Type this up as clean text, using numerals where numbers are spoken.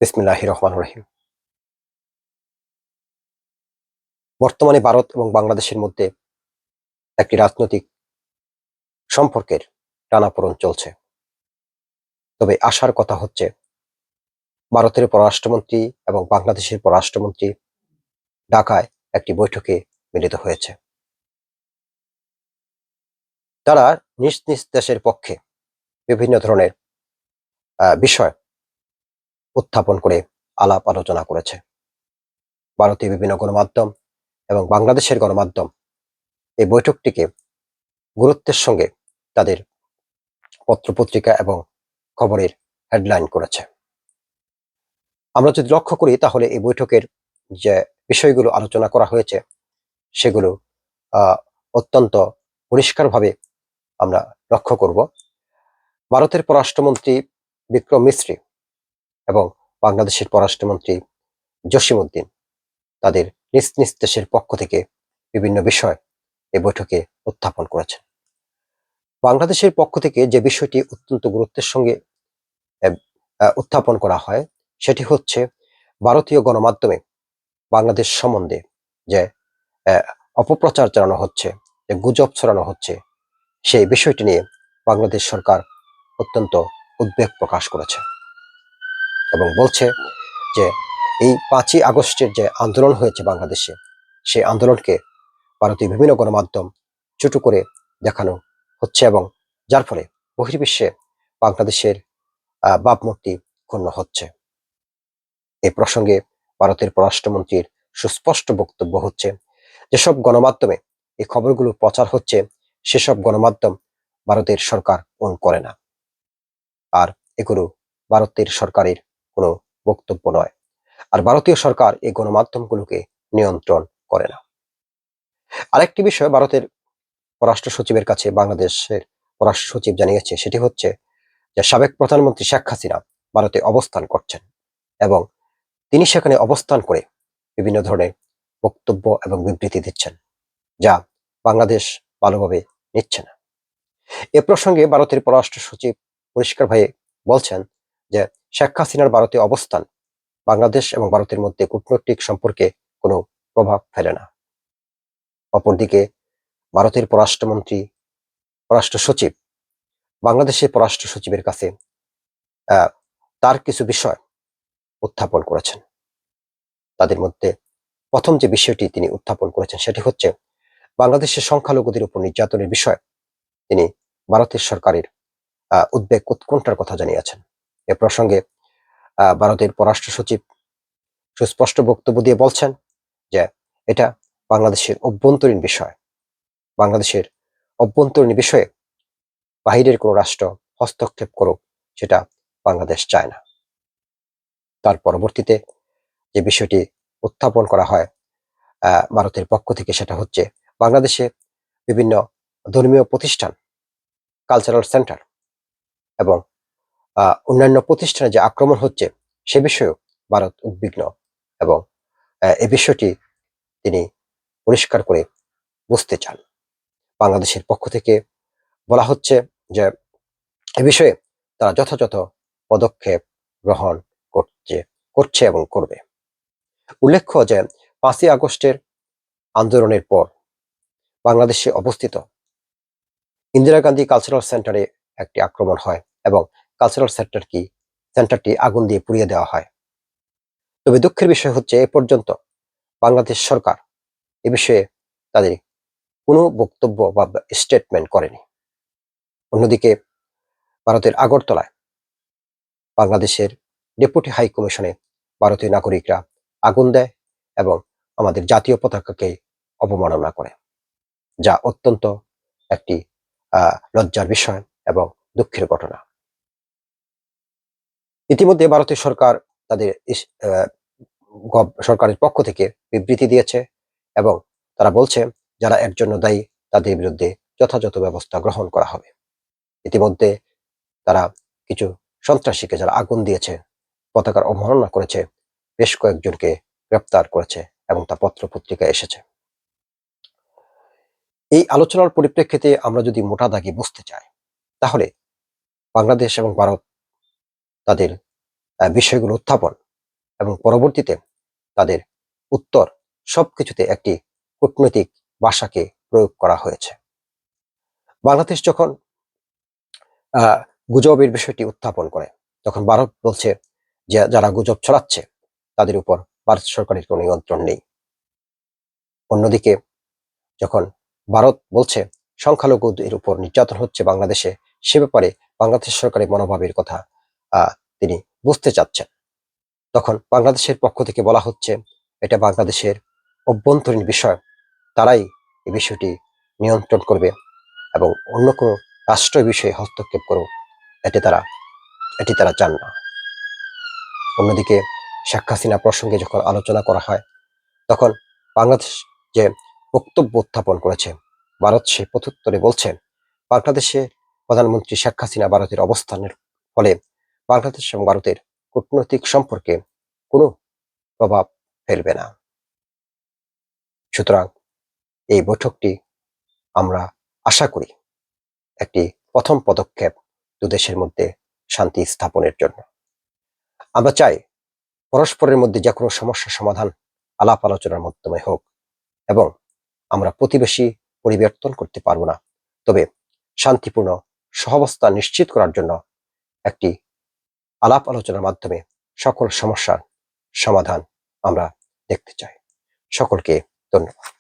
বিসমিল্লাহির রহমানির রহিম। বর্তমানে ভারত এবং বাংলাদেশের মধ্যে একটি রাজনৈতিক সম্পর্কের টানাপোড়েন চলছে। তবে আশার কথা হচ্ছে ভারতের পররাষ্ট্রমন্ত্রী এবং বাংলাদেশের পররাষ্ট্রমন্ত্রী ঢাকায় একটি বৈঠকে মিলিত হয়েছে। তারা নিজ নিজ দেশের পক্ষে বিভিন্ন ধরনের বিষয় উত্থাপন করে আলাপ আলোচনা করেছে। ভারতীয় বিভিন্ন গণমাধ্যম এবং বাংলাদেশের গণমাধ্যম এই বৈঠকটিকে গুরুত্বের সঙ্গে তাদের পত্রপত্রিকা এবং খবরের হেডলাইন করেছে। আমরা যদি লক্ষ্য করি তাহলে এই বৈঠকের যে বিষয়গুলো আলোচনা করা হয়েছে সেগুলো অত্যন্ত পরিষ্কারভাবে আমরা লক্ষ্য করব। ভারতের পররাষ্ট্রমন্ত্রী বিক্রম মিশ্রি এবং বাংলাদেশের পররাষ্ট্রমন্ত্রী জসিমউদ্দিন তাদের নিজ নিজ দেশের পক্ষ থেকে বিভিন্ন বিষয় এই বৈঠকে উত্থাপন করেছেন। বাংলাদেশের পক্ষ থেকে যে বিষয়টি অত্যন্ত গুরুত্বের সঙ্গে উত্থাপন করা হয় সেটি হচ্ছে ভারতীয় গণমাধ্যমে বাংলাদেশ সম্বন্ধে যে অপপ্রচার চালানো হচ্ছে, যে গুজব ছড়ানো হচ্ছে, সেই বিষয়টি নিয়ে বাংলাদেশ সরকার অত্যন্ত উদ্বেগ প্রকাশ করেছে এবং বলছে যে এই 5ই আগস্টের যে আন্দোলন হয়েছে বাংলাদেশে, সেই আন্দোলনকে ভারতীয় বিভিন্ন গণমাধ্যম ছোট করে দেখানো হচ্ছে এবং যার ফলে বহির্বিশ্বে বাংলাদেশের ভাবমূর্তি ক্ষুণ্ণ হচ্ছে। এই প্রসঙ্গে ভারতের পররাষ্ট্রমন্ত্রীর সুস্পষ্ট বক্তব্য হচ্ছে, যেসব গণমাধ্যমে এই খবরগুলো প্রচার হচ্ছে সেসব গণমাধ্যম ভারতের সরকার ওন করে না, আর এগুলো ভারতের সরকারের কোনো বক্তব্য নয়, আর ভারতীয় সরকার এই গণমাধ্যমগুলোকে নিয়ন্ত্রণ করে না। আরেকটি বিষয় ভারতের পররাষ্ট্র সচিবের কাছে বাংলাদেশের পররাষ্ট্র সচিব জানিয়েছে, সেটি হচ্ছে যে সাবেক প্রধানমন্ত্রী শেখ হাসিনা ভারতে অবস্থান করছেন এবং তিনি সেখানে অবস্থান করে বিভিন্ন ধরনের বক্তব্য এবং বিবৃতি দিচ্ছেন, যা বাংলাদেশ ভালোভাবে নিচ্ছে না। এ প্রসঙ্গে ভারতের পররাষ্ট্র সচিব পরিষ্কারভাবে বলছেন যে শেখ হাসিনার ভারতে অবস্থান বাংলাদেশ এবং ভারতের মধ্যে কূটনৈতিক সম্পর্কে কোনো প্রভাব ফেলে না। অপরদিকে ভারতের পররাষ্ট্র সচিব বাংলাদেশের পররাষ্ট্র সচিবের কাছে তার কিছু বিষয় উত্থাপন করেছেন। তাদের মধ্যে প্রথম যে বিষয়টি তিনি উত্থাপন করেছেন সেটি হচ্ছে বাংলাদেশের সংখ্যালঘুদের উপর নির্যাতনের বিষয় তিনি ভারতের সরকারের উদ্বেগ উৎকণ্ঠার কথা জানিয়েছেন। এ প্রসঙ্গে ভারতের পররাষ্ট্র সচিব সুস্পষ্ট বক্তব্য দিয়ে বলছেন যে এটা বাংলাদেশের অভ্যন্তরীণ বিষয়, বাংলাদেশের অভ্যন্তরীণ বিষয়ে বাহিরের কোনো রাষ্ট্র হস্তক্ষেপ করুক সেটা বাংলাদেশ চায় না। তার পরবর্তীতে যে বিষয়টি উত্থাপন করা হয় ভারতের পক্ষ থেকে সেটা হচ্ছে বাংলাদেশে বিভিন্ন ধর্মীয় প্রতিষ্ঠান, কালচারাল সেন্টার এবং অন্যান্য প্রতিষ্ঠানে যে আক্রমণ হচ্ছে সে বিষয়েও ভারত উদ্বিগ্ন এবং এই বিষয়টি তিনি পরিষ্কার করে বুঝতে চান। বাংলাদেশের পক্ষ থেকে বলা হচ্ছে যে এ বিষয়ে তারা যথাযথ পদক্ষেপ গ্রহণ করছে এবং করবে। উল্লেখ্য যে 5ই আগস্টের আন্দোলনের পর বাংলাদেশে অবস্থিত ইন্দিরা গান্ধী কালচারাল সেন্টারে একটি আক্রমণ হয় এবং কালচারাল সেন্টারটি আগুন দিয়ে পুড়িয়ে দেওয়া হয়। তবে দুঃখের বিষয় হচ্ছে এ পর্যন্ত বাংলাদেশ সরকার এ বিষয়ে তাদের কোনো বক্তব্য বা স্টেটমেন্ট করেনি। অন্যদিকে ভারতের আগরতলায় বাংলাদেশের ডেপুটি হাই কমিশনে ভারতীয় নাগরিকরা আগুন দেয় এবং আমাদের জাতীয় পতাকাকে অবমাননা করে, যা অত্যন্ত একটি লজ্জার বিষয় এবং দুঃখের ঘটনা। ইতিমধ্যে ভারতীয় সরকার তাদের সরকারের পক্ষ থেকে বিবৃতি দিয়েছে এবং তারা বলছে যারা এর জন্য দায়ী তাদের বিরুদ্ধে যথাযথ ব্যবস্থা গ্রহণ করা হবে। ইতিমধ্যে তারা কিছু সন্ত্রাসীকে যারা আগুন দিয়েছে, পতাকার অবমাননা করেছে, বেশ কয়েকজনকে গ্রেপ্তার করেছে এবং তা পত্র পত্রিকায় এসেছে। এই আলোচনার পরিপ্রেক্ষিতে আমরা যদি মোটা দাগে বুঝতে চাই তাহলে বাংলাদেশ এবং ভারত তাদের বিষয়গুলো উত্থাপন এবং পরবর্তীতে তাদের উত্তর সবকিছুতে একটি কূটনৈতিক ভাষাকে প্রয়োগ করা হয়েছে। বাংলাদেশ যখন গুজবের বিষয়টি উত্থাপন করে, তখন ভারত বলছে যে যারা গুজব ছড়াচ্ছে তাদের উপর ভারত সরকারের কোনো নিয়ন্ত্রণ নেই। অন্যদিকে যখন ভারত বলছে সংখ্যালঘুদের উপর নির্যাতন হচ্ছে বাংলাদেশে, সে ব্যাপারে বাংলাদেশ সরকারের মনোভাবের কথা তিনি বুঝতে চাচ্ছেন, তখন বাংলাদেশের পক্ষ থেকে বলা হচ্ছে এটা বাংলাদেশের অভ্যন্তরীণ বিষয়, তারাই এই বিষয়টি নিয়ন্ত্রণ করবে এবং অন্য কোনো রাষ্ট্র বিষয়ে হস্তক্ষেপ করুক এটি তারা চান না। অন্যদিকে শেখ হাসিনা প্রসঙ্গে যখন আলোচনা করা হয়, তখন বাংলাদেশ যে বক্তব্য উত্থাপন করেছে, ভারত সে প্রত্যুত্তরে বলছে বাংলাদেশে প্রধানমন্ত্রী শেখ হাসিনা ভারতের অবস্থানের ফলে বাংলাদেশ এবং ভারতের কূটনৈতিক সম্পর্কে কোনো প্রভাব ফেলবে না। সুতরাং এই বৈঠকটি আমরা আশা করি একটি প্রথম পদক্ষেপ দুদেশের মধ্যে শান্তি স্থাপনের জন্য। আমরা চাই পরস্পরের মধ্যে যে কোনো সমস্যার সমাধান আলাপ আলোচনার মাধ্যমে হোক, এবং আমরা প্রতিবেশী পরিবর্তন করতে পারবো না, তবে শান্তিপূর্ণ সহাবস্থান নিশ্চিত করার জন্য একটি আলাপ আলোচনার মাধ্যমে সকল সমস্যার সমাধান আমরা দেখতে চাই। সকলকে ধন্যবাদ।